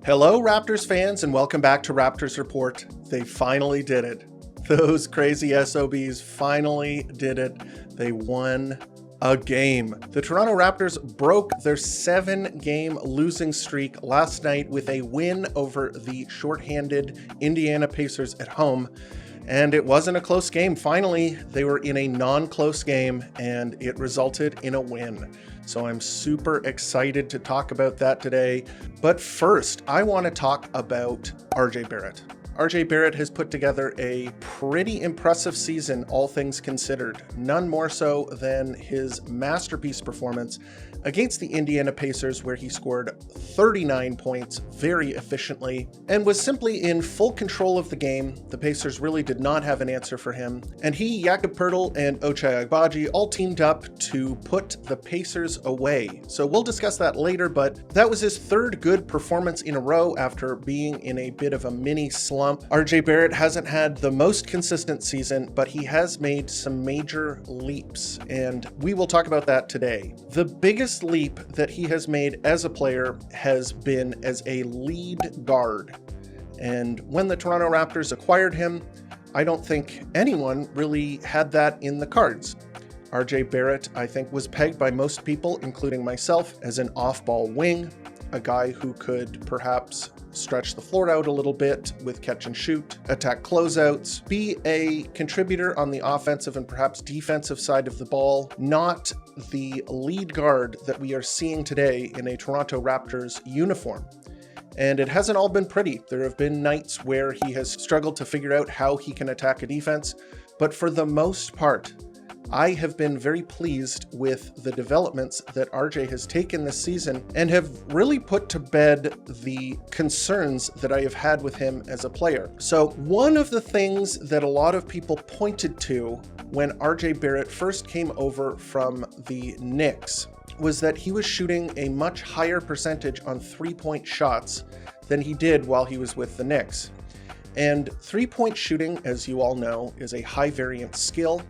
Hello, Raptors fans, and welcome back to Raptors Report. They finally did it. Those crazy SOBs finally did it. They won a game. The Toronto Raptors broke their 7-game losing streak last night with a win over the shorthanded Indiana Pacers at home. And it wasn't a close game. Finally, they were in a non-close game, and it resulted in a win. So I'm super excited to talk about that today. But first, I want to talk about RJ Barrett. RJ Barrett has put together a pretty impressive season, all things considered. None more so than his masterpiece performance against the Indiana Pacers, where he scored 39 points very efficiently and was simply in full control of the game. The Pacers really did not have an answer for him. And he, Jakob Poeltl, and Ochai Agbaji all teamed up to put the Pacers away. So we'll discuss that later, but that was his third good performance in a row after being in a bit of a mini slump. RJ Barrett hasn't had the most consistent season, but he has made some major leaps, and we will talk about that today. The biggest leap that he has made as a player has been as a lead guard. And when the Toronto Raptors acquired him, I don't think anyone really had that in the cards. RJ Barrett, I think, was pegged by most people, including myself, as an off-ball wing, a guy who could perhaps stretch the floor out a little bit with catch and shoot, attack closeouts, be a contributor on the offensive and perhaps defensive side of the ball, not the lead guard that we are seeing today in a Toronto Raptors uniform. And it hasn't all been pretty. There have been nights where he has struggled to figure out how he can attack a defense, but for the most part, I have been very pleased with the developments that RJ has taken this season and have really put to bed the concerns that I have had with him as a player. So one of the things that a lot of people pointed to when RJ Barrett first came over from the Knicks was that he was shooting a much higher percentage on three-point shots than he did while he was with the Knicks. And three-point shooting, as you all know, is a high variance skill.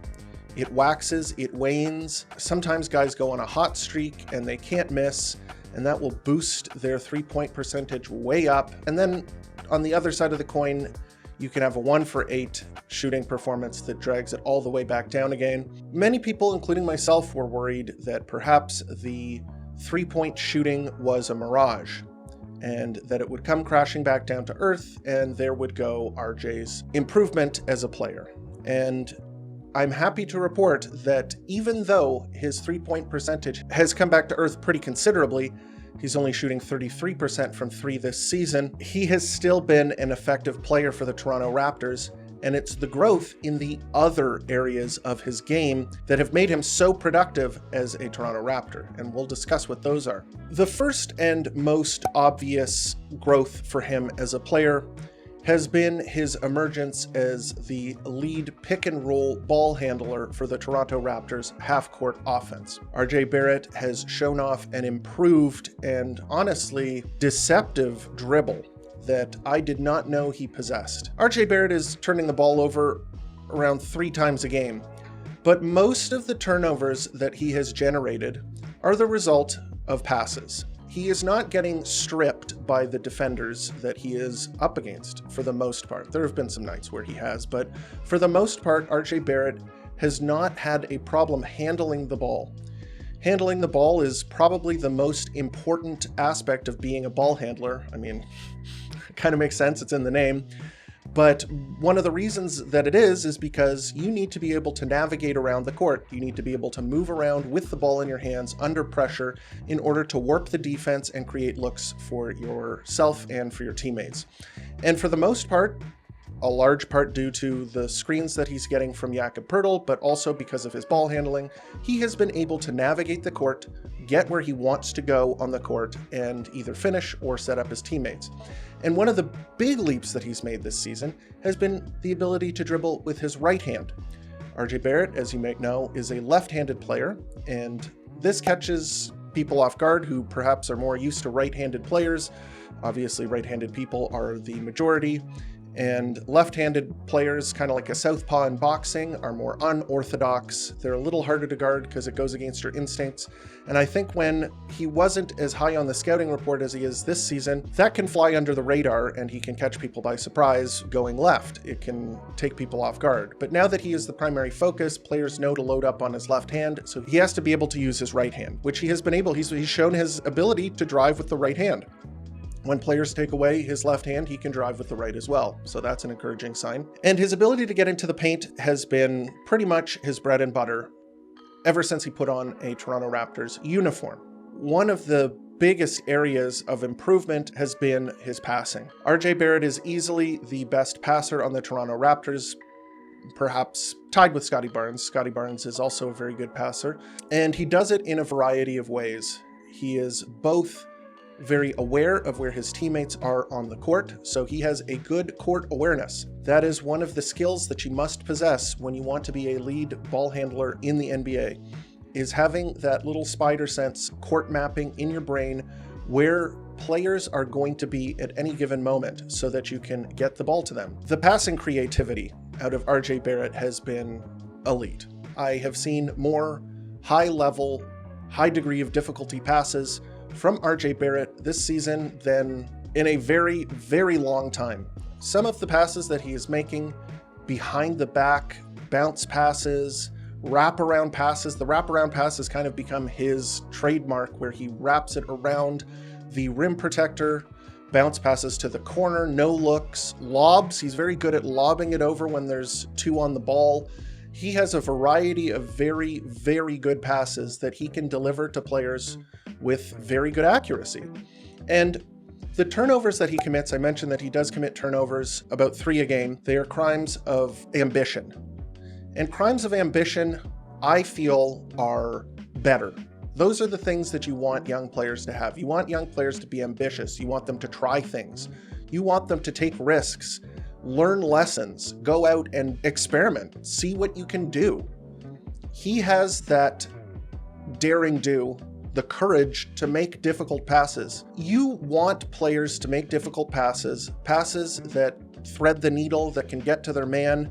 It waxes, it wanes. Sometimes guys go on a hot streak and they can't miss, and that will boost their three-point percentage way up. And then on the other side of the coin, you can have a 1-for-8 shooting performance that drags it all the way back down again. Many people, including myself, were worried that perhaps the three-point shooting was a mirage and that it would come crashing back down to earth, and there would go RJ's improvement as a player. And I'm happy to report that even though his three-point percentage has come back to earth pretty considerably, he's only shooting 33% from three this season, he has still been an effective player for the Toronto Raptors, and it's the growth in the other areas of his game that have made him so productive as a Toronto Raptor, and we'll discuss what those are. The first and most obvious growth for him as a player has been his emergence as the lead pick-and-roll ball handler for the Toronto Raptors half-court offense. RJ Barrett has shown off an improved and honestly deceptive dribble that I did not know he possessed. RJ Barrett is turning the ball over around 3 times a game, but most of the turnovers that he has generated are the result of passes. He is not getting stripped by the defenders that he is up against for the most part. There have been some nights where he has, but for the most part, RJ Barrett has not had a problem handling the ball. Handling the ball is probably the most important aspect of being a ball handler. I mean, it kind of makes sense, it's in the name. But one of the reasons that it is because you need to be able to navigate around the court. You need to be able to move around with the ball in your hands under pressure in order to warp the defense and create looks for yourself and for your teammates. And for the most part, a large part due to the screens that he's getting from Jakob Poeltl, but also because of his ball handling, he has been able to navigate the court, get where he wants to go on the court, and either finish or set up his teammates. And one of the big leaps that he's made this season has been the ability to dribble with his right hand. RJ Barrett, as you may know, is a left-handed player, and this catches people off guard who perhaps are more used to right-handed players. Obviously, right-handed people are the majority, And left-handed players, kind of like a southpaw in boxing, are more unorthodox. They're a little harder to guard because it goes against your instincts. And I think when he wasn't as high on the scouting report as he is this season, that can fly under the radar and he can catch people by surprise going left. It can take people off guard. But now that he is the primary focus, players know to load up on his left hand, so he has to be able to use his right hand, which he has been able. He's shown his ability to drive with the right hand. When players take away his left hand, he can drive with the right as well. So that's an encouraging sign. And his ability to get into the paint has been pretty much his bread and butter ever since he put on a Toronto Raptors uniform. One of the biggest areas of improvement has been his passing. RJ Barrett is easily the best passer on the Toronto Raptors, perhaps tied with Scottie Barnes. Scottie Barnes is also a very good passer, and he does it in a variety of ways. He is both very aware of where his teammates are on the court, so he has a good court awareness. That is one of the skills that you must possess when you want to be a lead ball handler in the NBA, is having that little spider sense court mapping in your brain where players are going to be at any given moment so that you can get the ball to them. The passing creativity out of RJ Barrett has been elite. I have seen more high level, high degree of difficulty passes from RJ Barrett this season than in a very, very long time. Some of the passes that he is making, behind the back, bounce passes, wraparound passes. The wraparound pass has kind of become his trademark, where he wraps it around the rim protector, bounce passes to the corner, no looks, lobs. He's very good at lobbing it over when there's two on the ball. He has a variety of very, very good passes that he can deliver to players with very good accuracy. And the turnovers that he commits, I mentioned that he does commit turnovers, about 3 a game. They are crimes of ambition. And crimes of ambition, I feel, are better. Those are the things that you want young players to have. You want young players to be ambitious. You want them to try things. You want them to take risks, learn lessons, go out and experiment, see what you can do. He has that daring do, the courage to make difficult passes. You want players to make difficult passes, passes that thread the needle, that can get to their man.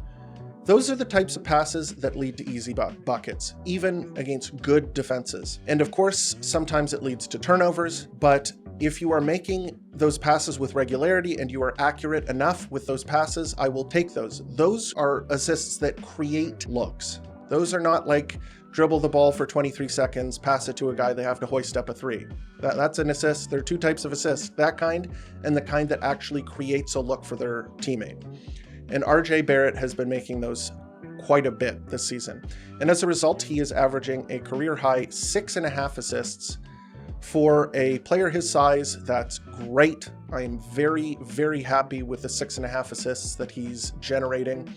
Those are the types of passes that lead to easy buckets, even against good defenses. And of course, sometimes it leads to turnovers, but if you are making those passes with regularity and you are accurate enough with those passes, I will take those. Those are assists that create looks. Those are not like dribble the ball for 23 seconds, pass it to a guy, they have to hoist up a 3. That's an assist. There are 2 types of assists, that kind and the kind that actually creates a look for their teammate. And RJ Barrett has been making those quite a bit this season. And as a result, he is averaging a career high 6.5 assists. For a player his size, that's great. I am very, very happy with the 6.5 assists that he's generating.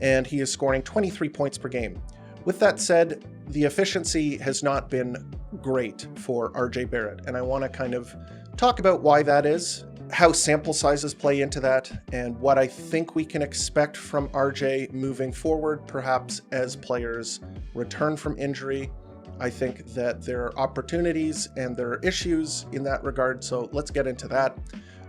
And he is scoring 23 points per game. With that said, the efficiency has not been great for RJ Barrett. And I want to kind of talk about why that is, how sample sizes play into that, and what I think we can expect from RJ moving forward, perhaps as players return from injury. I think that there are opportunities and there are issues in that regard, so let's get into that.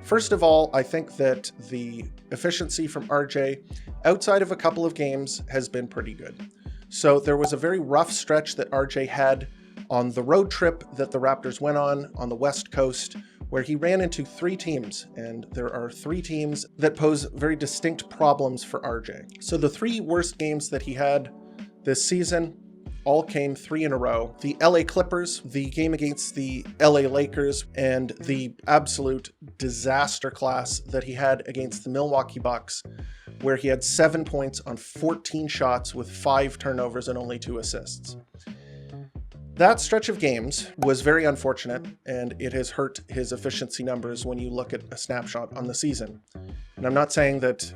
First of all, I think that the efficiency from RJ, outside of a couple of games, has been pretty good. So there was a very rough stretch that RJ had on the road trip that the Raptors went on the West Coast, where he ran into 3 teams, and there are 3 teams that pose very distinct problems for RJ. So the 3 worst games that he had this season all came 3 in a row. The LA Clippers, the game against the LA Lakers, and the absolute disaster class that he had against the Milwaukee Bucks, where he had 7 points on 14 shots with 5 turnovers and only 2 assists. That stretch of games was very unfortunate, and it has hurt his efficiency numbers when you look at a snapshot on the season. And I'm not saying that,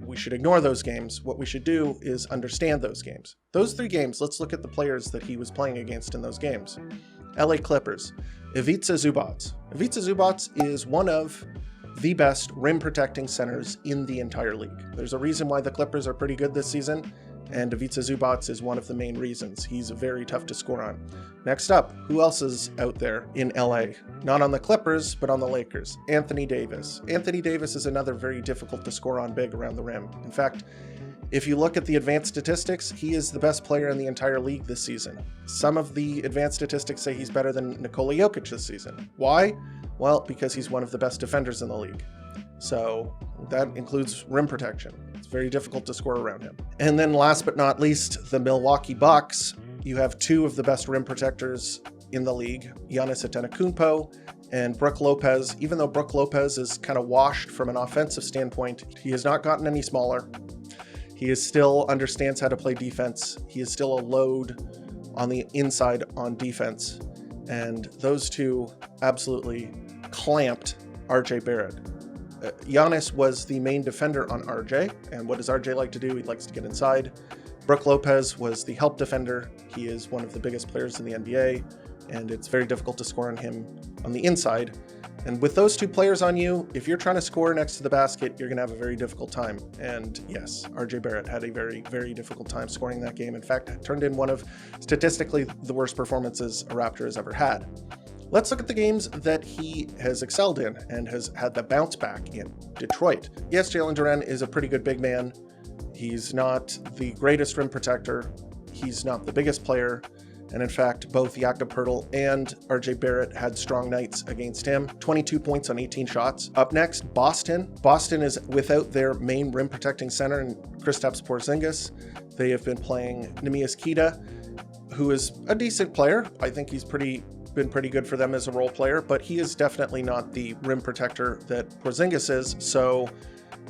we should ignore those games. What we should do is understand those games. Those 3 games, let's look at the players that he was playing against in those games. LA Clippers, Ivica Zubac. Ivica Zubac is one of the best rim protecting centers in the entire league. There's a reason why the Clippers are pretty good this season, And Ivica Zubac is one of the main reasons. He's very tough to score on. Next up, who else is out there in LA? Not on the Clippers, but on the Lakers. Anthony Davis. Anthony Davis is another very difficult to score on big around the rim. In fact, if you look at the advanced statistics, he is the best player in the entire league this season. Some of the advanced statistics say he's better than Nikola Jokic this season. Why? Well, because he's one of the best defenders in the league. So that includes rim protection. It's very difficult to score around him. And then last but not least, the Milwaukee Bucks. You have two of the best rim protectors in the league, Giannis Antetokounmpo and Brook Lopez. Even though Brook Lopez is kind of washed from an offensive standpoint, he has not gotten any smaller. He is still understands how to play defense. He is still a load on the inside on defense. And those two absolutely clamped RJ Barrett. Giannis was the main defender on RJ, and what does RJ like to do? He likes to get inside. Brook Lopez was the help defender. He is one of the biggest players in the NBA, and it's very difficult to score on him on the inside. And with those two players on you, if you're trying to score next to the basket, you're going to have a very difficult time. And yes, RJ Barrett had a very, very difficult time scoring that game. In fact, it turned in one of statistically the worst performances a Raptor has ever had. Let's look at the games that he has excelled in and has had the bounce back in. Detroit. Yes, Jalen Duren is a pretty good big man. He's not the greatest rim protector. He's not the biggest player. And in fact, both Jakob Poeltl and RJ Barrett had strong nights against him. 22 points on 18 shots. Up next, Boston. Boston is without their main rim protecting center, Kristaps Porzingis. They have been playing Neemias Queta, who is a decent player. I think he's been pretty good for them as a role player, but he is definitely not the rim protector that Porzingis is. So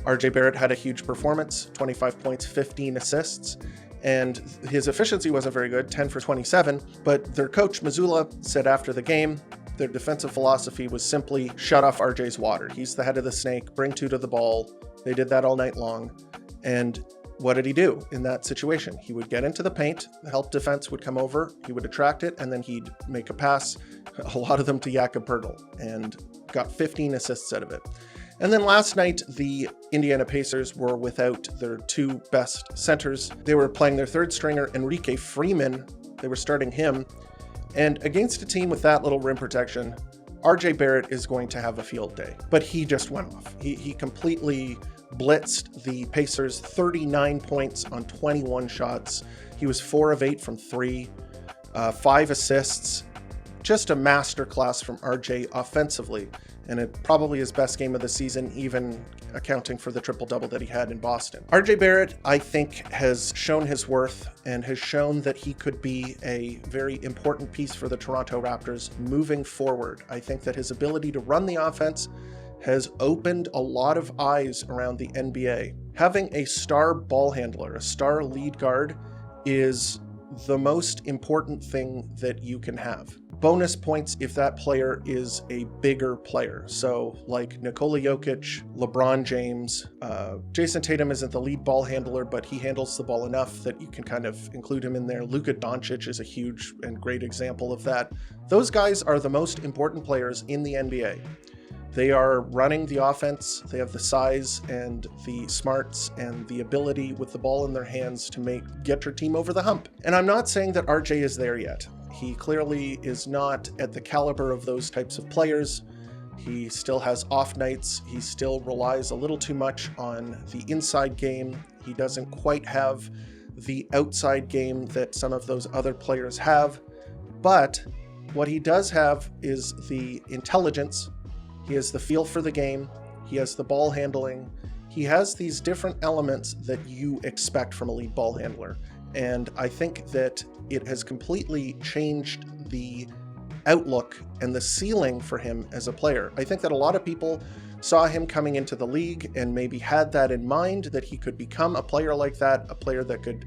RJ Barrett had a huge performance, 25 points, 15 assists. And his efficiency wasn't very good, 10 for 27, but their coach, Mazzulla, said after the game, their defensive philosophy was simply shut off RJ's water. He's the head of the snake, bring two to the ball. They did that all night long. And what did he do in that situation? He would get into the paint, the help defense would come over, he would attract it, and then he'd make a pass, a lot of them to Jakob Poeltl, and got 15 assists out of it. And then last night, the Indiana Pacers were without their two best centers. They were playing their third stringer, Enrique Freeman. They were starting him. And against a team with that little rim protection, RJ Barrett is going to have a field day. But he just went off. He completely blitzed the Pacers, 39 points on 21 shots. He was 4 of 8 from 3, 5 assists. Just a masterclass from RJ offensively. And it probably his best game of the season, even accounting for the triple-double that he had in Boston. RJ Barrett, I think, has shown his worth and has shown that he could be a very important piece for the Toronto Raptors moving forward. I think that his ability to run the offense has opened a lot of eyes around the NBA. Having a star ball handler, a star lead guard, is the most important thing that you can have. Bonus points if that player is a bigger player. So like Nikola Jokic, LeBron James, Jason Tatum isn't the lead ball handler, but he handles the ball enough that you can kind of include him in there. Luka Doncic is a huge and great example of that. Those guys are the most important players in the NBA. They are running the offense. They have the size and the smarts and the ability with the ball in their hands to get your team over the hump. And I'm not saying that RJ is there yet. He clearly is not at the caliber of those types of players. He still has off nights. He still relies a little too much on the inside game. He doesn't quite have the outside game that some of those other players have. But what he does have is the intelligence. He has the feel for the game. He has the ball handling. He has these different elements that you expect from a lead ball handler. And I think that it has completely changed the outlook and the ceiling for him as a player. I think that a lot of people saw him coming into the league and maybe had that in mind, that he could become a player like that, a player that could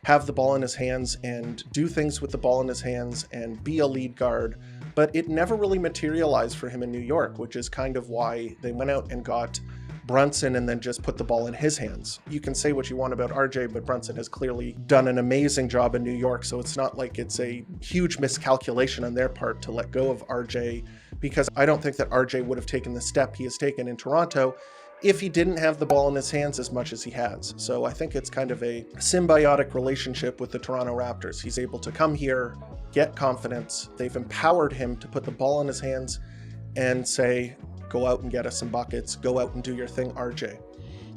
have the ball in his hands and do things with the ball in his hands and be a lead guard. But it never really materialized for him in New York, which is kind of why they went out and got Brunson and then just put the ball in his hands. You can say what you want about RJ, but Brunson has clearly done an amazing job in New York, so it's not like it's a huge miscalculation on their part to let go of RJ, because I don't think that RJ would have taken the step he has taken in Toronto if he didn't have the ball in his hands as much as he has. So I think it's kind of a symbiotic relationship with the Toronto Raptors. He's able to come here, get confidence. They've empowered him to put the ball in his hands and say, go out and get us some buckets, go out and do your thing, RJ.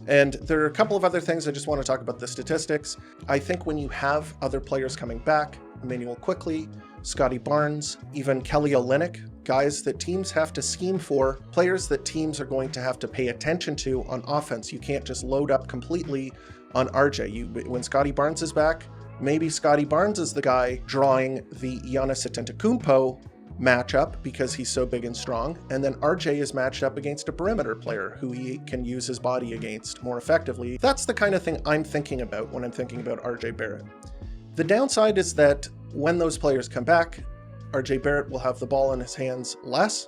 And there are a couple of other things I just want to talk about the statistics. I think when you have other players coming back, Immanuel Quickley, Scotty Barnes, even Kelly Olynyk, guys that teams have to scheme for, players that teams are going to have to pay attention to on offense. You can't just load up completely on RJ. When Scotty Barnes is back, maybe Scotty Barnes is the guy drawing the Giannis Antetokounmpo matchup because he's so big and strong, and then RJ is matched up against a perimeter player who he can use his body against more effectively. That's the kind of thing I'm thinking about when I'm thinking about RJ Barrett. The downside is that when those players come back, RJ Barrett will have the ball in his hands less.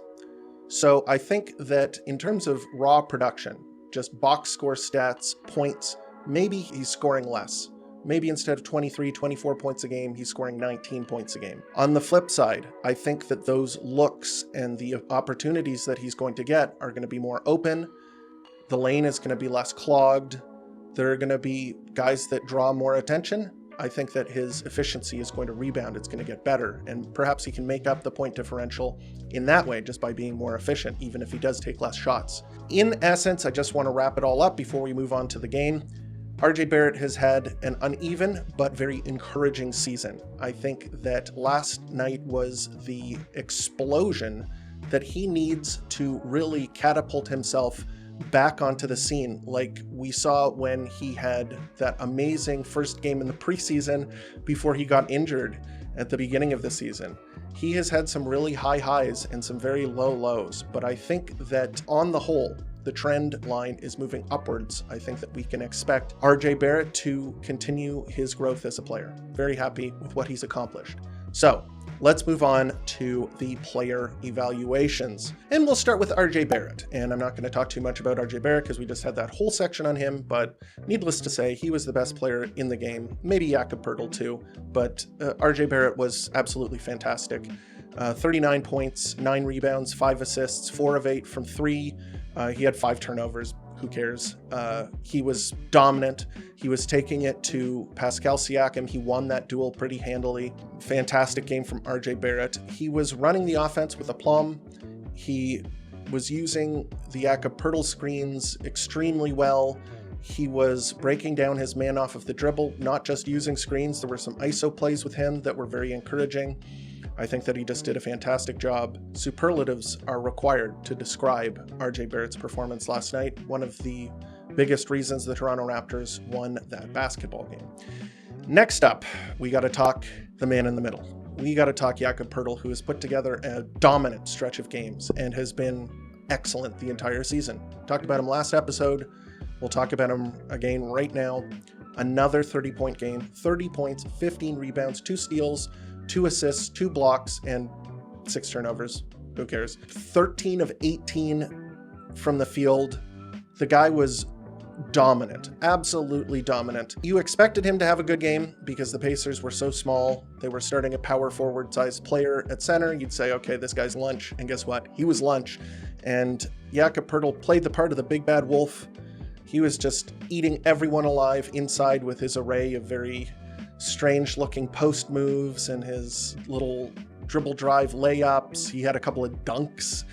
So I think that in terms of raw production, just box score stats, points, maybe he's scoring less. Maybe instead of 23, 24 points a game, he's scoring 19 points a game. On the flip side, I think that those looks and the opportunities that he's going to get are going to be more open. The lane is going to be less clogged. There are going to be guys that draw more attention. I think that his efficiency is going to rebound. It's going to get better. And perhaps he can make up the point differential in that way just by being more efficient, even if he does take less shots. In essence, I just want to wrap it all up before we move on to the game. RJ Barrett has had an uneven but very encouraging season. I think that last night was the explosion that he needs to really catapult himself back onto the scene, like we saw when he had that amazing first game in the preseason before he got injured at the beginning of the season. He has had some really high highs and some very low lows, but I think that on the whole, the trend line is moving upwards. I think that we can expect RJ Barrett to continue his growth as a player. Very happy with what he's accomplished. So let's move on to the player evaluations. And we'll start with RJ Barrett. And I'm not going to talk too much about RJ Barrett because we just had that whole section on him, but needless to say, he was the best player in the game. Maybe Jakob Poeltl too, but RJ Barrett was absolutely fantastic. 39 points, 9 rebounds, 5 assists, 4 of 8 from 3. He had 5 turnovers. Who cares? He was dominant. He was taking it to Pascal Siakam. He won that duel pretty handily. Fantastic game from RJ Barrett. He was running the offense with aplomb. He was using the Jakob Poeltl screens extremely well. He was breaking down his man off of the dribble, not just using screens. There were some ISO plays with him that were very encouraging. I think that he just did a fantastic job. Superlatives are required to describe RJ Barrett's performance last night. One of the biggest reasons the Toronto Raptors won that basketball game. Next up, we got to talk the man in the middle. We got to talk Jakob Poeltl, who has put together a dominant stretch of games and has been excellent the entire season. Talked about him last episode. We'll talk about him again right now. Another 30-point game, 30 points, 15 rebounds, 2 steals, 2 assists, 2 blocks, and 6 turnovers. Who cares? 13 of 18 from the field. The guy was dominant, absolutely dominant. You expected him to have a good game because the Pacers were so small. They were starting a power forward sized player at center. You'd say, okay, this guy's lunch. And guess what? He was lunch. And Jakob Poeltl played the part of the big bad wolf. He was just eating everyone alive inside with his array of very strange looking post moves and his little dribble drive layups. He had a couple of dunks.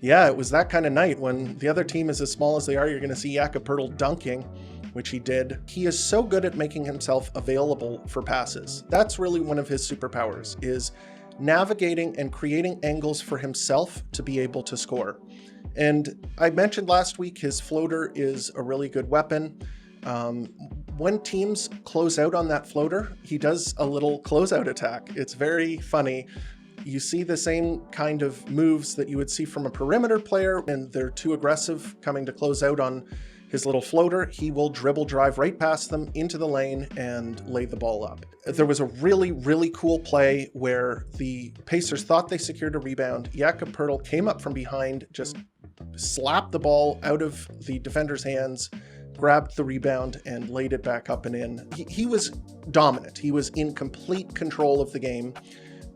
Yeah, it was that kind of night when the other team is as small as they are. You're going to see Jakob Poeltl dunking, which he did. He is so good at making himself available for passes. That's really one of his superpowers, is navigating and creating angles for himself to be able to score. And I mentioned last week, his floater is a really good weapon. When teams close out on that floater, he does a little closeout attack. It's very funny. You see the same kind of moves that you would see from a perimeter player, and they're too aggressive coming to close out on his little floater. He will dribble drive right past them into the lane and lay the ball up. There was a really, really cool play where the Pacers thought they secured a rebound. Jakob Poeltl came up from behind, just slapped the ball out of the defender's hands, grabbed the rebound and laid it back up and in. He was dominant. He was in complete control of the game.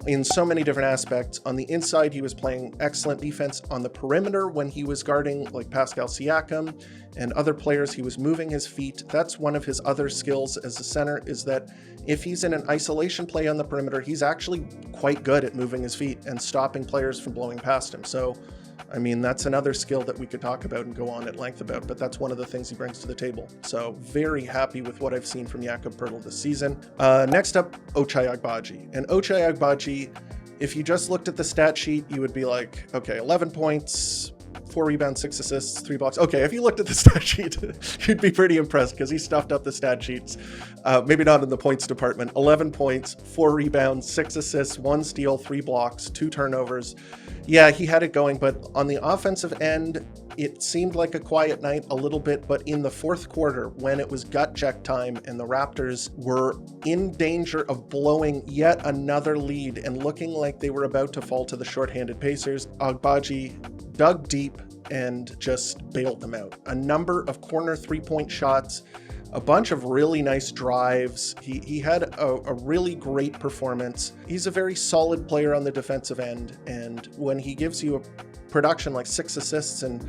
in so many different aspects. On the inside, he was playing excellent defense. On the perimeter, when he was guarding like Pascal Siakam and other players, he was moving his feet. That's one of his other skills as a center, is that if he's in an isolation play on the perimeter, he's actually quite good at moving his feet and stopping players from blowing past him. So, I mean, that's another skill that we could talk about and go on at length about, but that's one of the things he brings to the table. So very happy with what I've seen from Jakob Poeltl this season. Next up, Ochai Agbaji. And Ochai Agbaji, if you just looked at the stat sheet, you would be like, okay, 11 points, 4 rebounds, 6 assists, 3 blocks. Okay, if you looked at the stat sheet, you'd be pretty impressed because he stuffed up the stat sheets. Maybe not in the points department. 11 points, 4 rebounds, 6 assists, 1 steal, 3 blocks, 2 turnovers. Yeah, he had it going, but on the offensive end, it seemed like a quiet night a little bit, but in the fourth quarter, when it was gut check time and the Raptors were in danger of blowing yet another lead and looking like they were about to fall to the shorthanded Pacers, Agbaji dug deep and just bailed them out. A number of corner three-point shots, a bunch of really nice drives. He had a really great performance. He's a very solid player on the defensive end, and when he gives you a production like 6 assists and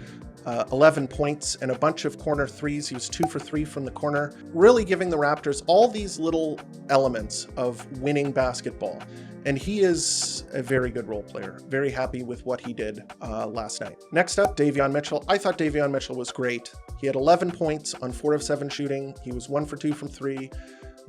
11 points and a bunch of corner threes, he was 2 for 3 from the corner, really giving the Raptors all these little elements of winning basketball. And he is a very good role player. Very happy with what he did last night. Next up, Davion Mitchell. I thought Davion Mitchell was great. He had 11 points on 4 of 7 shooting. He was 1 for 2 from 3,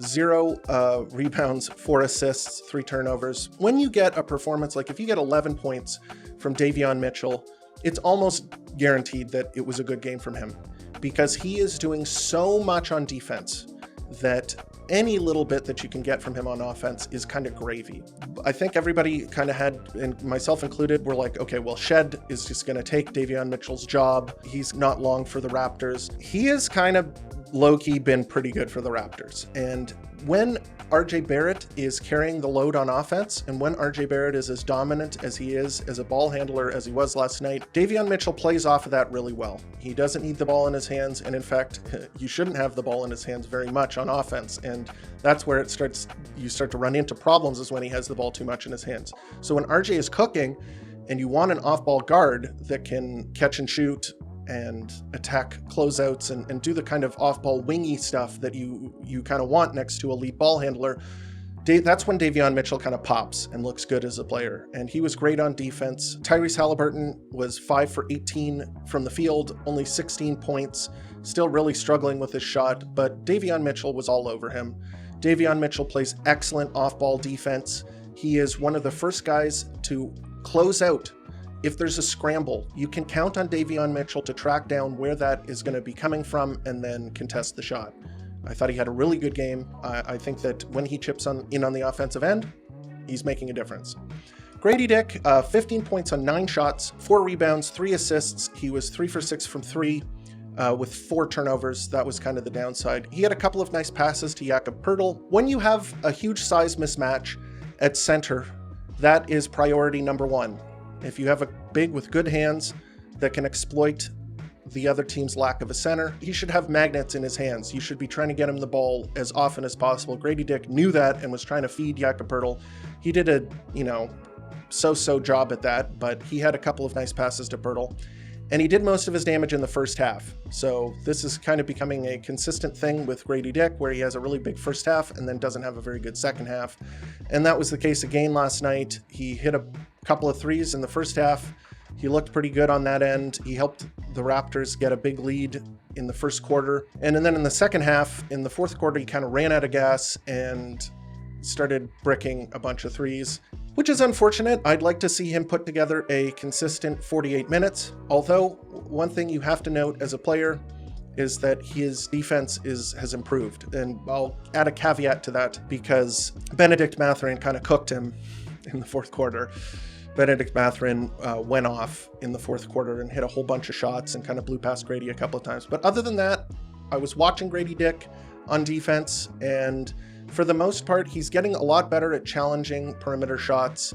0 rebounds, 4 assists, 3 turnovers. When you get a performance, like if you get 11 points from Davion Mitchell, it's almost guaranteed that it was a good game from him, because he is doing so much on defense that any little bit that you can get from him on offense is kind of gravy. I think everybody kind of had, and myself included, were like, okay, well, Shed is just going to take Davion Mitchell's job. He's not long for the Raptors. He has kind of low-key been pretty good for the Raptors. And when RJ Barrett is carrying the load on offense, and when RJ Barrett is as dominant as he is as a ball handler as he was last night, Davion Mitchell plays off of that really well. He doesn't need the ball in his hands, and in fact, you shouldn't have the ball in his hands very much on offense, and that's where you start to run into problems, is when he has the ball too much in his hands. So when RJ is cooking, and you want an off-ball guard that can catch and shoot and attack closeouts and do the kind of off-ball wingy stuff that you kind of want next to a lead ball handler, that's when Davion Mitchell kind of pops and looks good as a player. And he was great on defense. Tyrese Halliburton was 5 for 18 from the field, only 16 points, still really struggling with his shot, but Davion Mitchell was all over him. Davion Mitchell plays excellent off-ball defense. He is one of the first guys to close out. If there's a scramble, you can count on Davion Mitchell to track down where that is going to be coming from and then contest the shot. I thought he had a really good game. I think that when he chips in on the offensive end, he's making a difference. Grady Dick, 15 points on 9 shots, 4 rebounds, 3 assists. He was 3 for 6 from 3 with 4 turnovers. That was kind of the downside. He had a couple of nice passes to Jakob Poeltl. When you have a huge size mismatch at center, that is priority number 1. If you have a big with good hands that can exploit the other team's lack of a center, he should have magnets in his hands. You should be trying to get him the ball as often as possible. Grady Dick knew that and was trying to feed Jakob Poeltl. He did a, so-so job at that, but he had a couple of nice passes to Poeltl. And he did most of his damage in the first half. So this is kind of becoming a consistent thing with Grady Dick, where he has a really big first half and then doesn't have a very good second half. And that was the case again last night. He hit a couple of threes in the first half. He looked pretty good on that end. He helped the Raptors get a big lead in the first quarter. And then in the second half, in the fourth quarter, he kind of ran out of gas and started bricking a bunch of threes, which is unfortunate. I'd like to see him put together a consistent 48 minutes. Although, one thing you have to note as a player is that his defense has improved. And I'll add a caveat to that, because Benedict Mathurin kind of cooked him in the fourth quarter. Benedict Mathurin went off in the fourth quarter and hit a whole bunch of shots and kind of blew past Grady a couple of times. But other than that, I was watching Grady Dick on defense, and for the most part, he's getting a lot better at challenging perimeter shots.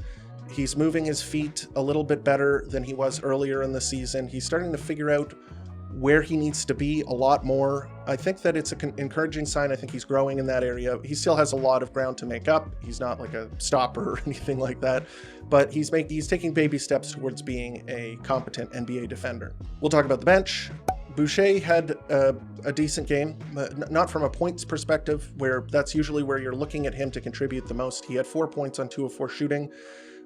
He's moving his feet a little bit better than he was earlier in the season. He's starting to figure out where he needs to be a lot more. I think that it's an encouraging sign. I think he's growing in that area. He still has a lot of ground to make up. He's not like a stopper or anything like that, but he's taking baby steps towards being a competent NBA defender. We'll talk about the bench. Boucher had a decent game, not from a points perspective, where that's usually where you're looking at him to contribute the most. He had 4 points on 2 of 4 shooting,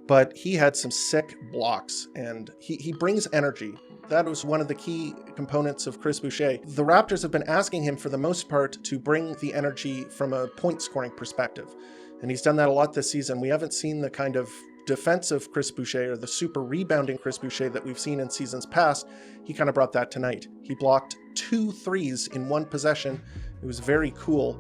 but he had some sick blocks, and he brings energy. That was one of the key components of Chris Boucher. The Raptors have been asking him, for the most part, to bring the energy from a point-scoring perspective, and he's done that a lot this season. We haven't seen the kind of defensive Chris Boucher or the super rebounding Chris Boucher that we've seen in seasons past. He kind of brought that tonight. He blocked 2 threes in 1 possession. It was very cool.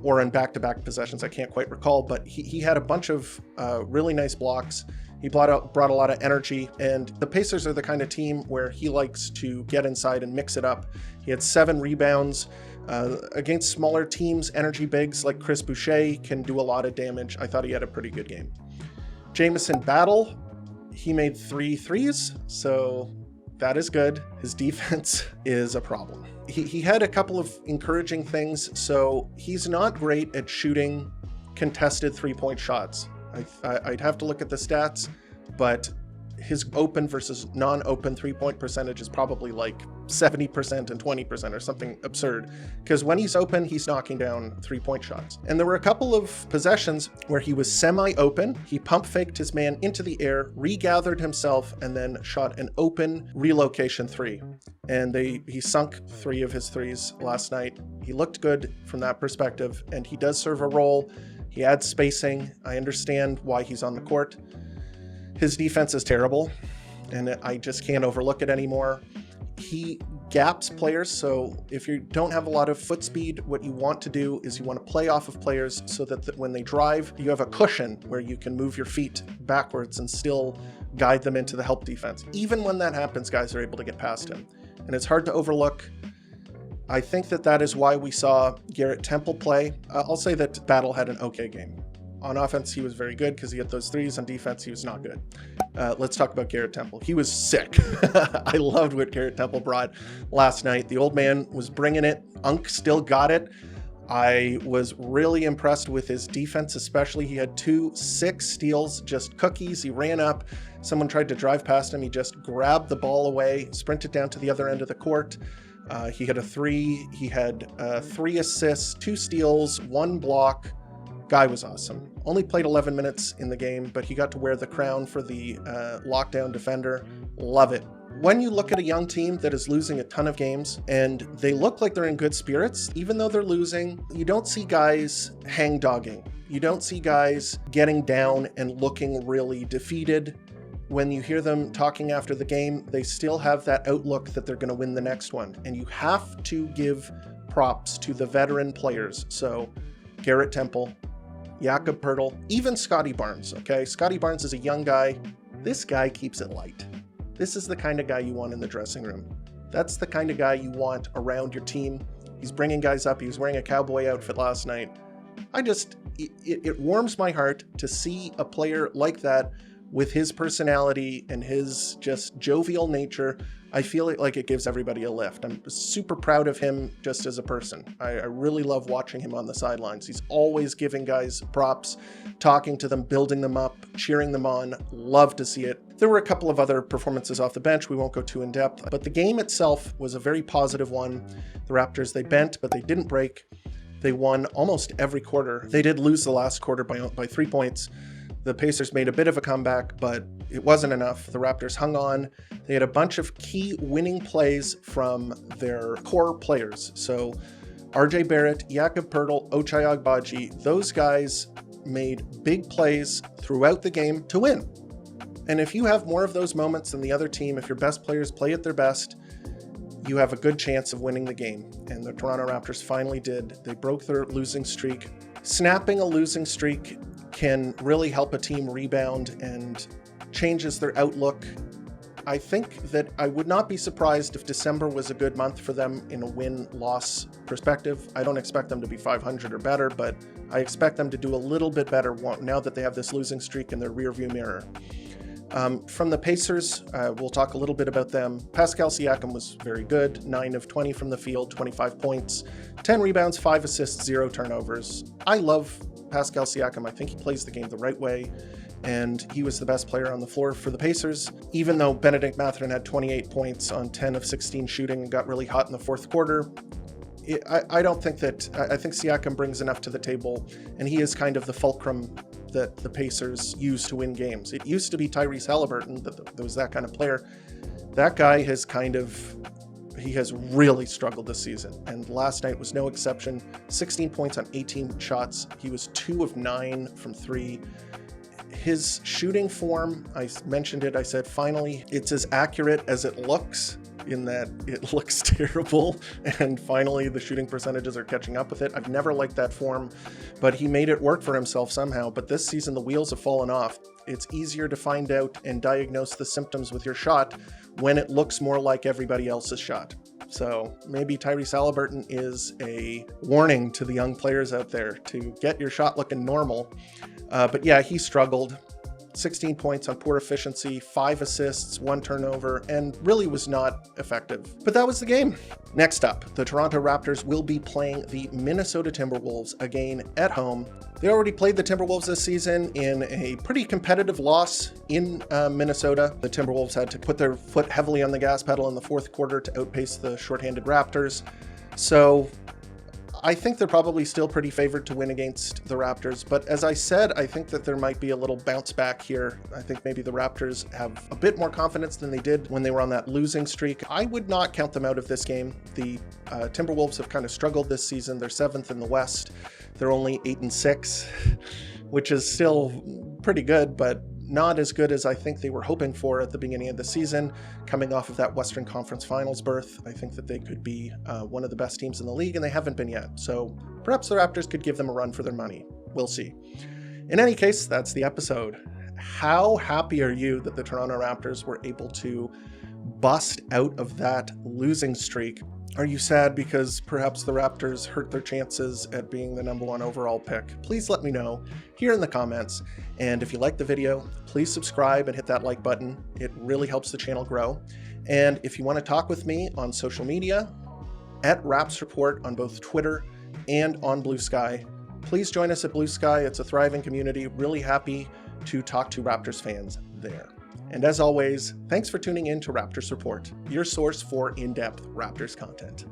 Or in back-to-back possessions, I can't quite recall, but he had a bunch of really nice blocks. He brought a lot of energy, and the Pacers are the kind of team where he likes to get inside and mix it up. He had 7 rebounds. Against smaller teams, energy bigs like Chris Boucher can do a lot of damage. I thought he had a pretty good game. Jamison Battle, he made 3 threes, so that is good. His defense is a problem. He had a couple of encouraging things. So he's not great at shooting contested 3-point shots. I'd have to look at the stats, but his open versus non-open 3-point percentage is probably like 70% and 20% or something absurd, because when he's open, he's knocking down 3-point shots. And there were a couple of possessions where he was semi-open. He pump faked his man into the air, regathered himself, and then shot an open relocation 3. And he sunk 3 of his threes last night. He looked good from that perspective, and he does serve a role. He adds spacing. I understand why he's on the court. His defense is terrible, and I just can't overlook it anymore. He gaps players, so if you don't have a lot of foot speed, what you want to do is you want to play off of players so that when they drive, you have a cushion where you can move your feet backwards and still guide them into the help defense. Even when that happens, guys are able to get past him, and it's hard to overlook. I think that is why we saw Garrett Temple play. I'll say that Battle had an okay game. On offense, he was very good because he had those threes. On defense, he was not good. Let's talk about Garrett Temple. He was sick. I loved what Garrett Temple brought last night. The old man was bringing it. Unk still got it. I was really impressed with his defense, especially. He had 2 sick steals, just cookies. He ran up. Someone tried to drive past him. He just grabbed the ball away, sprinted down to the other end of the court. He had a 3. He had 3 assists, 2 steals, 1 block. Guy was awesome. Only played 11 minutes in the game, but he got to wear the crown for the lockdown defender. Love it. When you look at a young team that is losing a ton of games and they look like they're in good spirits, even though they're losing, you don't see guys hang-dogging. You don't see guys getting down and looking really defeated. When you hear them talking after the game, they still have that outlook that they're going to win the next one. And you have to give props to the veteran players. So Garrett Temple, Jakob Poeltl, even Scotty Barnes, okay? Scotty Barnes is a young guy. This guy keeps it light. This is the kind of guy you want in the dressing room. That's the kind of guy you want around your team. He's bringing guys up. He was wearing a cowboy outfit last night. It warms my heart to see a player like that with his personality and his just jovial nature. I feel like it gives everybody a lift. I'm super proud of him just as a person. I really love watching him on the sidelines. He's always giving guys props, talking to them, building them up, cheering them on. Love to see it. There were a couple of other performances off the bench. We won't go too in depth, but the game itself was a very positive one. The Raptors, they bent, but they didn't break. They won almost every quarter. They did lose the last quarter by 3 points. The Pacers made a bit of a comeback, but it wasn't enough. The Raptors hung on. They had a bunch of key winning plays from their core players. So RJ Barrett, Jakob Poeltl, Ochai Agbaji, those guys made big plays throughout the game to win. And if you have more of those moments than the other team, if your best players play at their best, you have a good chance of winning the game. And the Toronto Raptors finally did. They broke their losing streak. Snapping a losing streak can really help a team rebound and changes their outlook. I think that I would not be surprised if December was a good month for them in a win-loss perspective. I don't expect them to be 500 or better, but I expect them to do a little bit better now that they have this losing streak in their rearview mirror. From the Pacers, we'll talk a little bit about them. Pascal Siakam was very good, 9 of 20 from the field, 25 points, 10 rebounds, 5 assists, 0 turnovers. I love Pascal Siakam. I think he plays the game the right way, and he was the best player on the floor for the Pacers, even though Benedict Mathurin had 28 points on 10 of 16 shooting and got really hot in the fourth quarter. I don't think that, I think Siakam brings enough to the table, and he is kind of the fulcrum that the Pacers use to win games. It used to be Tyrese Haliburton that was that kind of player. That guy has he has really struggled this season, and last night was no exception. 16 points on 18 shots. He was 2 of 9 from 3. His shooting form, I mentioned it, I said finally it's as accurate as it looks, in that it looks terrible, and finally the shooting percentages are catching up with it. I've never liked that form, but he made it work for himself somehow. But this season the wheels have fallen off. It's easier to find out and diagnose the symptoms with your shot when it looks more like everybody else's shot. So maybe Tyrese Haliburton is a warning to the young players out there to get your shot looking normal. But yeah, he struggled. 16 points on poor efficiency, 5 assists, 1 turnover, and really was not effective. But that was the game. Next up, the Toronto Raptors will be playing the Minnesota Timberwolves again at home. They already played the Timberwolves this season in a pretty competitive loss in Minnesota. The Timberwolves had to put their foot heavily on the gas pedal in the fourth quarter to outpace the shorthanded Raptors. So I think they're probably still pretty favored to win against the Raptors, but as I said, I think that there might be a little bounce back here. I think maybe the Raptors have a bit more confidence than they did when they were on that losing streak. I would not count them out of this game. The Timberwolves have kind of struggled this season. They're 7th in the West. They're only 8-6, which is still pretty good, but not as good as I think they were hoping for at the beginning of the season. Coming off of that Western Conference Finals berth, I think that they could be one of the best teams in the league, and they haven't been yet. So perhaps the Raptors could give them a run for their money. We'll see. In any case, that's the episode. How happy are you that the Toronto Raptors were able to bust out of that losing streak? Are you sad because perhaps the Raptors hurt their chances at being the #1 overall pick? Please let me know here in the comments. And if you like the video, please subscribe and hit that like button. It really helps the channel grow. And if you want to talk with me on social media, at Raps Report on both Twitter and on Blue Sky, please join us at Blue Sky. It's a thriving community. Really happy to talk to Raptors fans there. And as always, thanks for tuning in to Raptors Report, your source for in-depth Raptors content.